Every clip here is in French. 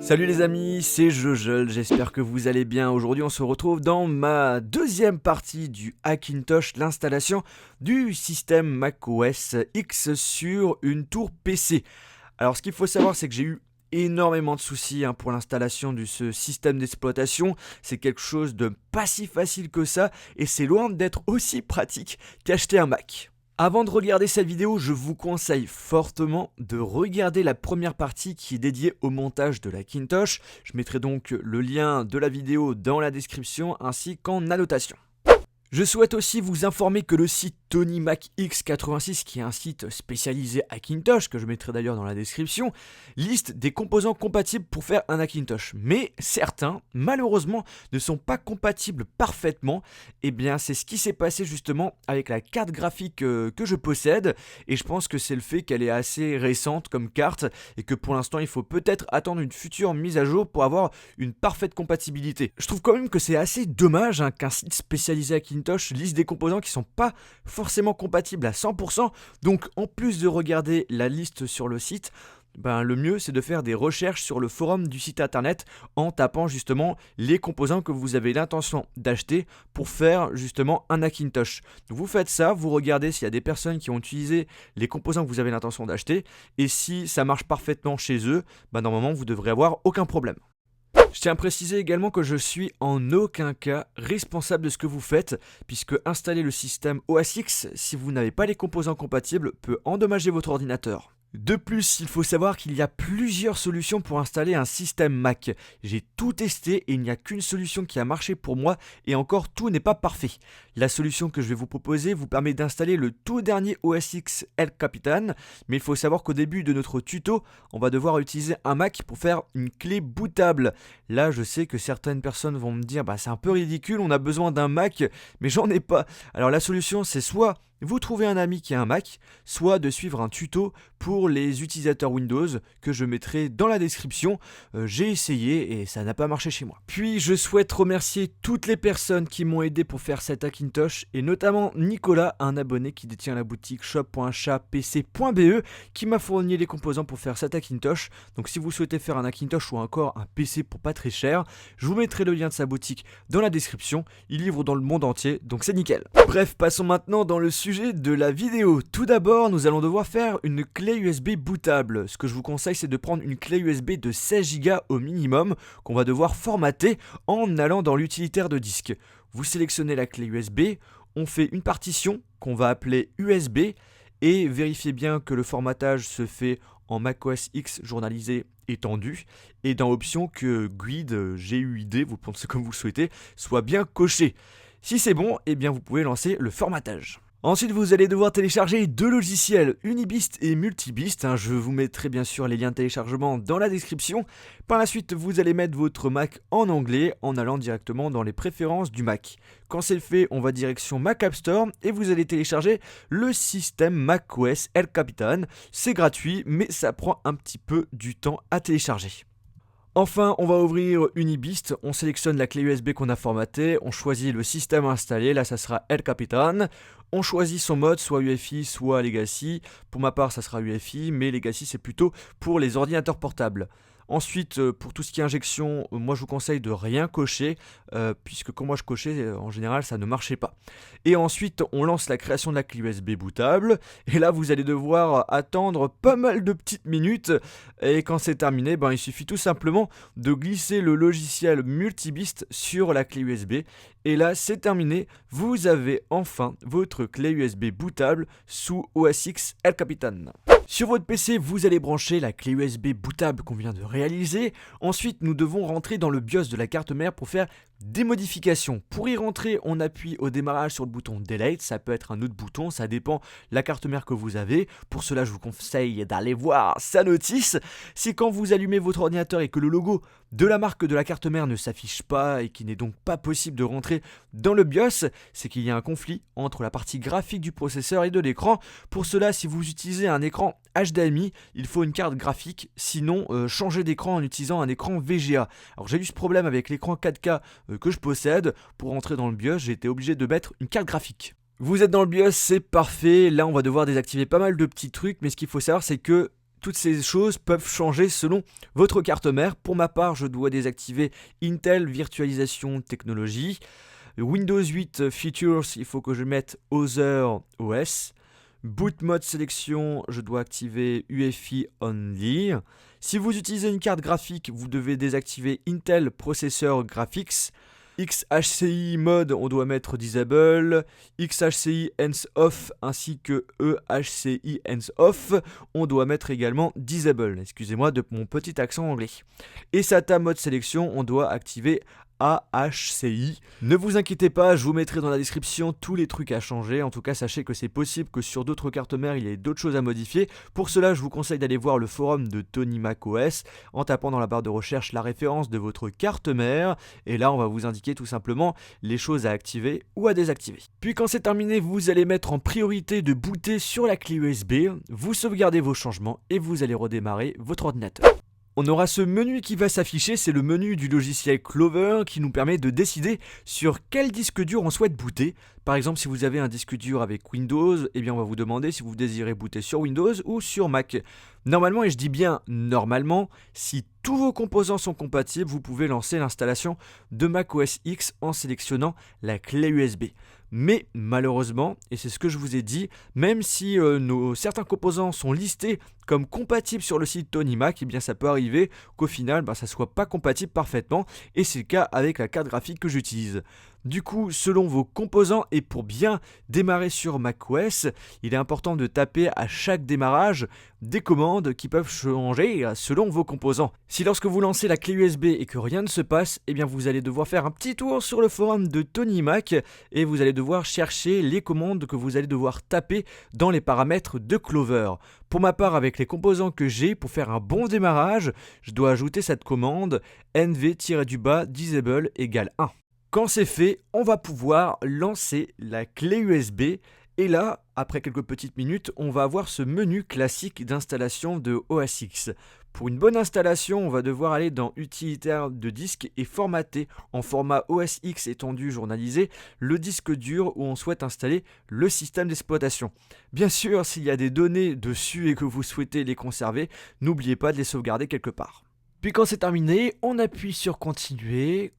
Salut les amis, c'est Jojol, j'espère que vous allez bien. Aujourd'hui on se retrouve dans ma deuxième partie du Hackintosh, l'installation du système macOS X sur une tour PC. Alors ce qu'il faut savoir, c'est que j'ai eu énormément de soucis pour l'installation de ce système d'exploitation. C'est quelque chose de pas si facile que ça et c'est loin d'être aussi pratique qu'acheter un Mac. Avant de regarder cette vidéo, je vous conseille fortement de regarder la première partie qui est dédiée au montage de la Hackintosh. Je mettrai donc le lien de la vidéo dans la description ainsi qu'en annotation. Je souhaite aussi vous informer que le site TonyMacX86, qui est un site spécialisé Hackintosh, que je mettrai d'ailleurs dans la description, liste des composants compatibles pour faire un Hackintosh. Mais certains, malheureusement, ne sont pas compatibles parfaitement. Et bien, c'est ce qui s'est passé justement avec la carte graphique que je possède. Et je pense que c'est le fait qu'elle est assez récente comme carte et que pour l'instant, il faut peut-être attendre une future mise à jour pour avoir une parfaite compatibilité. Je trouve quand même que c'est assez dommage qu'un site spécialisé Hackintosh liste des composants qui sont pas forcément compatibles à 100%. Donc en plus de regarder la liste sur le site, le mieux c'est de faire des recherches sur le forum du site internet en tapant justement les composants que vous avez l'intention d'acheter pour faire justement un Hackintosh. Donc vous faites ça, vous regardez s'il y a des personnes qui ont utilisé les composants que vous avez l'intention d'acheter et si ça marche parfaitement chez eux, normalement vous devrez avoir aucun problème. Je tiens à préciser également que je suis en aucun cas responsable de ce que vous faites, puisque installer le système OS X, si vous n'avez pas les composants compatibles, peut endommager votre ordinateur. De plus, il faut savoir qu'il y a plusieurs solutions pour installer un système Mac. J'ai tout testé et il n'y a qu'une solution qui a marché pour moi et encore tout n'est pas parfait. La solution que je vais vous proposer vous permet d'installer le tout dernier OS X El Capitan, mais il faut savoir qu'au début de notre tuto, on va devoir utiliser un Mac pour faire une clé bootable. Là, je sais que certaines personnes vont me dire c'est un peu ridicule, on a besoin d'un Mac, mais j'en ai pas. Alors la solution, c'est soit vous trouvez un ami qui a un Mac, soit de suivre un tuto pour les utilisateurs Windows que je mettrai dans la description. J'ai essayé et ça n'a pas marché chez moi. Puis je souhaite remercier toutes les personnes qui m'ont aidé pour faire cet Hackintosh et notamment Nicolas, un abonné qui détient la boutique shop.chatpc.be qui m'a fourni les composants pour faire cet Hackintosh. Donc si vous souhaitez faire un Hackintosh ou encore un PC pour pas très cher, je vous mettrai le lien de sa boutique dans la description. Il livre dans le monde entier, donc c'est nickel. Bref, passons maintenant dans le sujet de la vidéo. Tout d'abord, nous allons devoir faire une clé USB bootable. Ce que je vous conseille, c'est de prendre une clé USB de 16 Go au minimum qu'on va devoir formater en allant dans l'utilitaire de disque. Vous sélectionnez la clé USB, on fait une partition qu'on va appeler USB et vérifiez bien que le formatage se fait en macOS X journalisé étendu et dans l'option que GUID, GUID, vous pensez comme vous le souhaitez, soit bien coché. Si c'est bon, vous pouvez lancer le formatage. Ensuite, vous allez devoir télécharger deux logiciels, Unibist et Multibist. Je vous mettrai bien sûr les liens de téléchargement dans la description. Par la suite, vous allez mettre votre Mac en anglais en allant directement dans les préférences du Mac. Quand c'est fait, on va direction Mac App Store et vous allez télécharger le système macOS El Capitan. C'est gratuit, mais ça prend un petit peu du temps à télécharger. Enfin, on va ouvrir Unibist, on sélectionne la clé USB qu'on a formatée, on choisit le système installé, là ça sera El Capitan. On choisit son mode, soit UEFI, soit Legacy. Pour ma part, ça sera UEFI, mais Legacy c'est plutôt pour les ordinateurs portables. Ensuite, pour tout ce qui est injection, moi je vous conseille de rien cocher, puisque quand moi je cochais, en général ça ne marchait pas. Et ensuite, on lance la création de la clé USB bootable, et là vous allez devoir attendre pas mal de petites minutes, et quand c'est terminé, il suffit tout simplement de glisser le logiciel Multibist sur la clé USB, et là c'est terminé, vous avez enfin votre clé USB bootable sous OS X El Capitan. Sur votre PC, vous allez brancher la clé USB bootable qu'on vient de réaliser. Ensuite, nous devons rentrer dans le BIOS de la carte mère pour faire des modifications. Pour y rentrer, on appuie au démarrage sur le bouton Delete. Ça peut être un autre bouton, ça dépend la carte mère que vous avez. Pour cela, je vous conseille d'aller voir sa notice. Si quand vous allumez votre ordinateur et que le logo de la marque de la carte mère ne s'affiche pas et qu'il n'est donc pas possible de rentrer dans le BIOS, c'est qu'il y a un conflit entre la partie graphique du processeur et de l'écran. Pour cela, si vous utilisez un écran HDMI, il faut une carte graphique, sinon changer d'écran en utilisant un écran VGA. Alors j'ai eu ce problème avec l'écran 4K que je possède. Pour rentrer dans le BIOS, j'ai été obligé de mettre une carte graphique. Vous êtes dans le BIOS, c'est parfait. Là, on va devoir désactiver pas mal de petits trucs, mais ce qu'il faut savoir, c'est que Toutes ces choses peuvent changer selon votre carte mère. Pour ma part, je dois désactiver Intel Virtualisation Technology. Windows 8 Features, il faut que je mette Other OS. Boot Mode Sélection, je dois activer UEFI Only. Si vous utilisez une carte graphique, vous devez désactiver Intel Processor Graphics. XHCI Mode, on doit mettre Disable. XHCI Hands Off ainsi que EHCI Hands Off, on doit mettre également Disable. Excusez-moi de mon petit accent anglais. Et SATA Mode Sélection, on doit activer AHCI. Ne vous inquiétez pas, je vous mettrai dans la description tous les trucs à changer. En tout cas, sachez que c'est possible que sur d'autres cartes mères, il y ait d'autres choses à modifier. Pour cela, je vous conseille d'aller voir le forum de Tony macOS en tapant dans la barre de recherche la référence de votre carte mère. Et là, on va vous indiquer tout simplement les choses à activer ou à désactiver. Puis quand c'est terminé, vous allez mettre en priorité de booter sur la clé USB. Vous sauvegardez vos changements et vous allez redémarrer votre ordinateur. On aura ce menu qui va s'afficher, c'est le menu du logiciel Clover qui nous permet de décider sur quel disque dur on souhaite booter. Par exemple, si vous avez un disque dur avec Windows, eh bien on va vous demander si vous désirez booter sur Windows ou sur Mac. Normalement, et je dis bien normalement, si tous vos composants sont compatibles, vous pouvez lancer l'installation de macOS X en sélectionnant la clé USB. Mais malheureusement, et c'est ce que je vous ai dit, même si certains composants sont listés comme compatibles sur le site Tony Mac, eh bien ça peut arriver qu'au final ça ne soit pas compatible parfaitement, et c'est le cas avec la carte graphique que j'utilise. Du coup, selon vos composants et pour bien démarrer sur macOS, il est important de taper à chaque démarrage des commandes qui peuvent changer selon vos composants. Si lorsque vous lancez la clé USB et que rien ne se passe, eh bien vous allez devoir faire un petit tour sur le forum de Tony Mac et vous allez devoir chercher les commandes que vous allez devoir taper dans les paramètres de Clover. Pour ma part, avec les composants que j'ai, pour faire un bon démarrage, je dois ajouter cette commande nv-disable égale 1. Quand c'est fait, on va pouvoir lancer la clé USB et là, après quelques petites minutes, on va avoir ce menu classique d'installation de OS X. Pour une bonne installation, on va devoir aller dans Utilitaire de disque et formater en format OS X étendu journalisé le disque dur où on souhaite installer le système d'exploitation. Bien sûr, s'il y a des données dessus et que vous souhaitez les conserver, n'oubliez pas de les sauvegarder quelque part. Puis quand c'est terminé, on appuie sur continuer,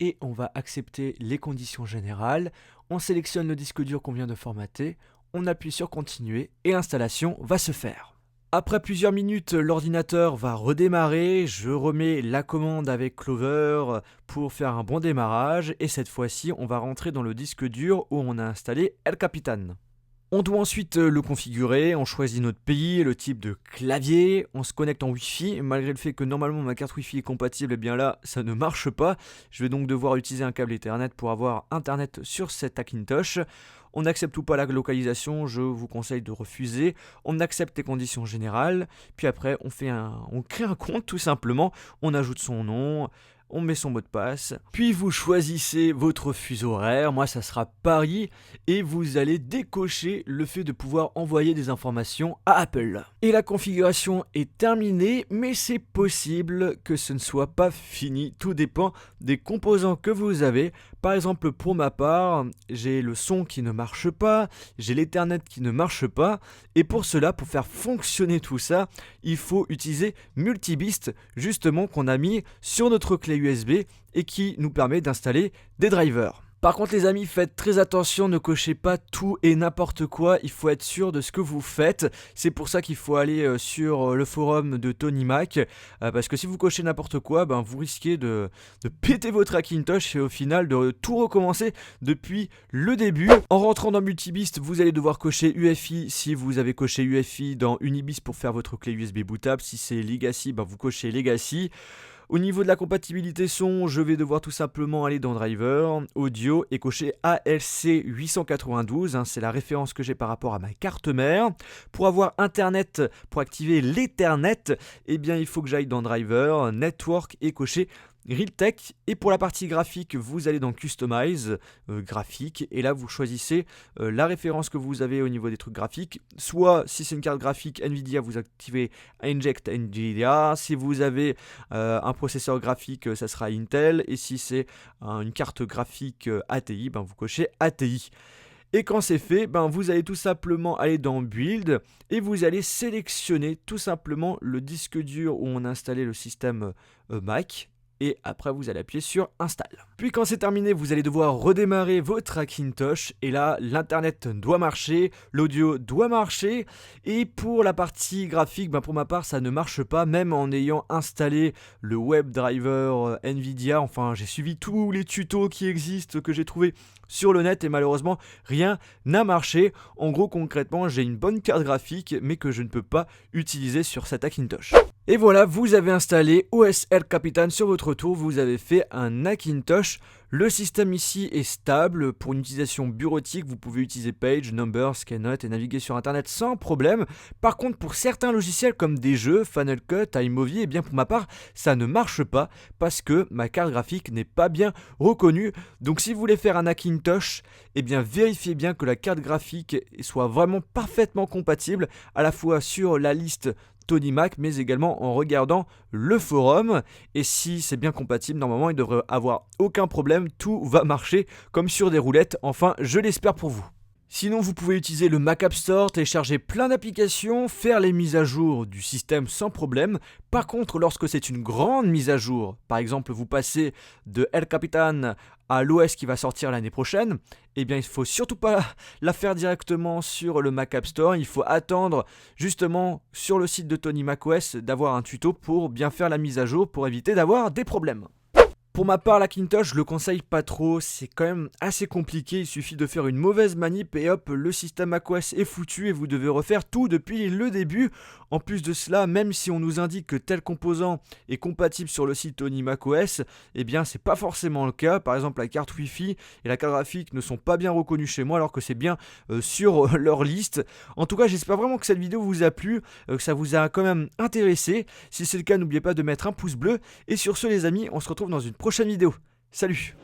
et on va accepter les conditions générales. On sélectionne le disque dur qu'on vient de formater, on appuie sur continuer et l'installation va se faire. Après plusieurs minutes, l'ordinateur va redémarrer, je remets la commande avec Clover pour faire un bon démarrage et cette fois-ci on va rentrer dans le disque dur où on a installé El Capitan. On doit ensuite le configurer, on choisit notre pays, le type de clavier, on se connecte en Wi-Fi, malgré le fait que normalement ma carte Wi-Fi est compatible, et bien là ça ne marche pas. Je vais donc devoir utiliser un câble Ethernet pour avoir Internet sur cet Hackintosh. On accepte ou pas la localisation, je vous conseille de refuser. On accepte les conditions générales, puis après on crée un compte tout simplement, on ajoute son nom. On met son mot de passe, puis vous choisissez votre fuseau horaire, moi ça sera Paris, et vous allez décocher le fait de pouvoir envoyer des informations à Apple. Et la configuration est terminée, mais c'est possible que ce ne soit pas fini, tout dépend des composants que vous avez. Par exemple pour ma part, j'ai le son qui ne marche pas, j'ai l'Ethernet qui ne marche pas, et pour cela, pour faire fonctionner tout ça, il faut utiliser Multibist, justement qu'on a mis sur notre clé USB et qui nous permet d'installer des drivers. Par contre les amis, faites très attention, ne cochez pas tout et n'importe quoi, il faut être sûr de ce que vous faites. C'est pour ça qu'il faut aller sur le forum de Tony Mac, parce que si vous cochez n'importe quoi, vous risquez de péter votre Hackintosh et au final de tout recommencer depuis le début. En rentrant dans Multibist, vous allez devoir cocher UEFI si vous avez coché UEFI dans Unibist pour faire votre clé USB bootable. Si c'est Legacy, vous cochez Legacy. Au niveau de la compatibilité son, je vais devoir tout simplement aller dans Driver, Audio et cocher ALC 892, c'est la référence que j'ai par rapport à ma carte mère. Pour avoir Internet, pour activer l'Ethernet, il faut que j'aille dans Driver, Network et cocher Realtek. Et pour la partie graphique, vous allez dans Customize, graphique, et là vous choisissez la référence que vous avez au niveau des trucs graphiques. Soit si c'est une carte graphique Nvidia, vous activez Inject Nvidia. Si vous avez un processeur graphique, ça sera Intel. Et si c'est une carte graphique ATI, vous cochez ATI. Et quand c'est fait, vous allez tout simplement aller dans Build et vous allez sélectionner tout simplement le disque dur où on a installé le système Mac. Et après vous allez appuyer sur Install. Puis quand c'est terminé, vous allez devoir redémarrer votre Hackintosh. Et là, l'internet doit marcher, l'audio doit marcher. Et pour la partie graphique, pour ma part, ça ne marche pas, même en ayant installé le WebDriver Nvidia. Enfin, j'ai suivi tous les tutos qui existent, que j'ai trouvé sur le net, et malheureusement, rien n'a marché. En gros, concrètement, j'ai une bonne carte graphique, mais que je ne peux pas utiliser sur cet Hackintosh. Et voilà, vous avez installé OS El Capitan sur votre tour, vous avez fait un Hackintosh. Le système ici est stable, pour une utilisation bureautique, vous pouvez utiliser Page, Numbers, Keynote et naviguer sur internet sans problème. Par contre, pour certains logiciels comme des jeux, Final Cut, iMovie, pour ma part, ça ne marche pas parce que ma carte graphique n'est pas bien reconnue. Donc si vous voulez faire un Hackintosh, vérifiez bien que la carte graphique soit vraiment parfaitement compatible, à la fois sur la liste Tony Mac, mais également en regardant le forum. Et si c'est bien compatible, normalement il ne devrait avoir aucun problème, tout va marcher comme sur des roulettes, enfin je l'espère pour vous. Sinon, vous pouvez utiliser le Mac App Store, télécharger plein d'applications, faire les mises à jour du système sans problème. Par contre, lorsque c'est une grande mise à jour, par exemple vous passez de El Capitan à l'OS qui va sortir l'année prochaine, il ne faut surtout pas la faire directement sur le Mac App Store. Il faut attendre justement sur le site de Tony macOS d'avoir un tuto pour bien faire la mise à jour, pour éviter d'avoir des problèmes. Pour ma part, l'Hackintosh, je le conseille pas trop, c'est quand même assez compliqué, il suffit de faire une mauvaise manip et hop, le système macOS est foutu et vous devez refaire tout depuis le début. En plus de cela, même si on nous indique que tel composant est compatible sur le site Tony macOS, c'est pas forcément le cas. Par exemple, la carte Wi-Fi et la carte graphique ne sont pas bien reconnues chez moi alors que c'est bien sur leur liste. En tout cas, j'espère vraiment que cette vidéo vous a plu, que ça vous a quand même intéressé. Si c'est le cas, n'oubliez pas de mettre un pouce bleu. Et sur ce les amis, on se retrouve dans une prochaine vidéo. Salut!